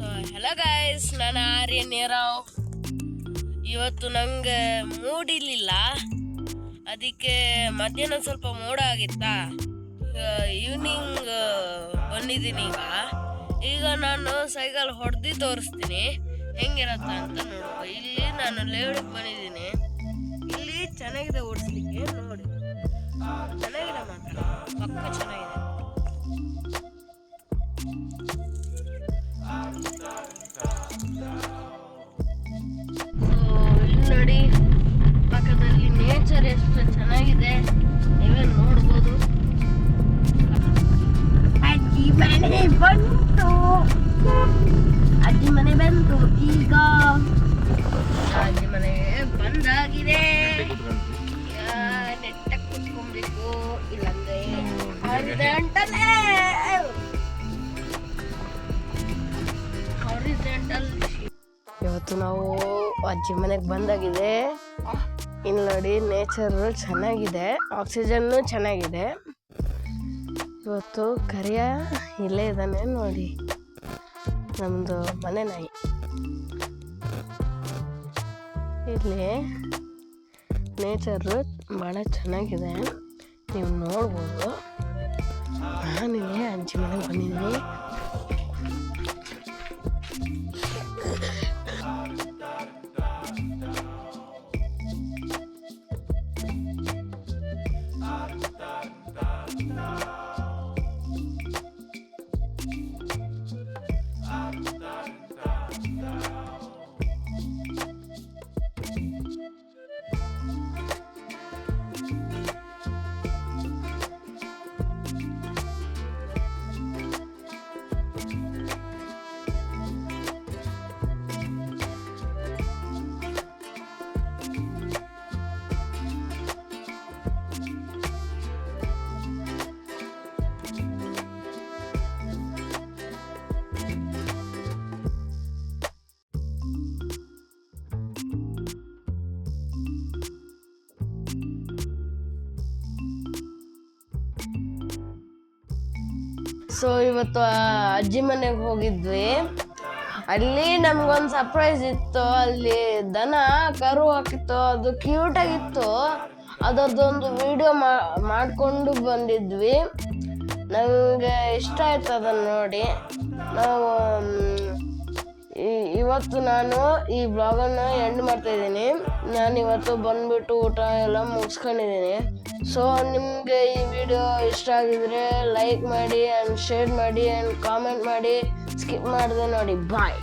So hello guys, ನಾನು ಆರ್ಯ ನೀರಾವ್. ಇವತ್ತು ನಂಗೆ ಮೂಡಿಲಿಲ್ಲ, ಅದಕ್ಕೆ ಮಧ್ಯಾಹ್ನ ಸ್ವಲ್ಪ ಮೋಡ ಆಗಿತ್ತಾ. ಈವ್ನಿಂಗ್ ಬಂದಿದ್ದೀನಿ. ಈಗ ನಾನು ಸೈಕಲ್ ಹೊಡೆದು ತೋರಿಸ್ತೀನಿ ಹೆಂಗಿರತ್ತ ಅಂತ ನೋಡುವ. ಇಲ್ಲಿ ನಾನು ಲೇಔಟ್ಗೆ ಬಂದಿದ್ದೀನಿ. ಇಲ್ಲಿ ಚೆನ್ನಾಗಿದೆ ಓಡಿಸ್ಲಿಕ್ಕೆ, ನೋಡಿ ಚೆನ್ನಾಗಿದೆ, ಮಾತ್ರ ಪಕ್ಕ ಚೆನ್ನಾಗಿದೆ. ಇಲ್ಲಿ ನೋಡಿ, ಪಕ್ಕದಲ್ಲಿ ನೇಚರ್ ಎಷ್ಟು ಚೆನ್ನಾಗಿದೆ ನೀವೇ ನೋಡ್ಬೋದು. ಅಜ್ಜಿ ಮನೆ ಬಂತು ಈಗ. ಅಜ್ಜಿ ಮನೆ ಬಂದಾಗಿದೆ. ನೆಟ್ಟ ಕುತ್ಕೊಬೇಕು, ಇಲ್ಲಂದ್ರೆ ಇವತ್ತು ನಾವು ಅಜ್ಜಿ ಮನೆಗೆ ಬಂದಾಗಿದೆ. ಇಲ್ಲಿ ನೋಡಿ, ನೇಚರ್ ಚೆನ್ನಾಗಿದೆ, ಆಕ್ಸಿಜನ್ನು ಚೆನ್ನಾಗಿದೆ. ಇವತ್ತು ಕರಿಯ ಇಲ್ಲೇ ಇದ್ದಾನೆ ನೋಡಿ, ನಮ್ಮದು ಮನೆ ನಾಯಿ. ಇಲ್ಲಿ ನೇಚರು ಭಾಳ ಚೆನ್ನಾಗಿದೆ, ನೀವು ನೋಡ್ಬೋದು. ನಾನಿಲ್ಲಿ ಅಜ್ಜಿ ಮನೆಗೆ ಬಂದಿದ್ದೀನಿ. ಸೊ ಇವತ್ತು ಅಜ್ಜಿ ಮನೆಗೆ ಹೋಗಿದ್ವಿ. ಅಲ್ಲಿ ನಮ್ಗೊಂದು ಸರ್ಪ್ರೈಸ್ ಇತ್ತು. ಅಲ್ಲಿ ದನ ಕರು ಹಾಕಿತ್ತು, ಅದು ಕ್ಯೂಟಾಗಿತ್ತು. ಅದರದ್ದೊಂದು ವಿಡಿಯೋ ಮಾಡಿಕೊಂಡು ಬಂದಿದ್ವಿ. ನನಗೆ ಇಷ್ಟ ಆಯ್ತು ಅದನ್ನು ನೋಡಿ. ನಾವು ಇವತ್ತು ನಾನು ಈ ಬ್ಲಾಗನ್ನು ಎಂಡ್ ಮಾಡ್ತಾಯಿದ್ದೀನಿ. ನಾನಿವತ್ತು ಬಂದುಬಿಟ್ಟು ಊಟ ಎಲ್ಲ ಮುಗಿಸ್ಕೊಂಡಿದ್ದೀನಿ. ಸೊ ನಿಮಗೆ ಈ ವಿಡಿಯೋ ಇಷ್ಟ ಆಗಿದ್ರೆ ಲೈಕ್ ಮಾಡಿ ಆ್ಯಂಡ್ ಶೇರ್ ಮಾಡಿ ಆ್ಯಂಡ್ ಕಾಮೆಂಟ್ ಮಾಡಿ. ಸ್ಕಿಪ್ ಮಾಡಿದೆ ನೋಡಿ. ಬಾಯ್.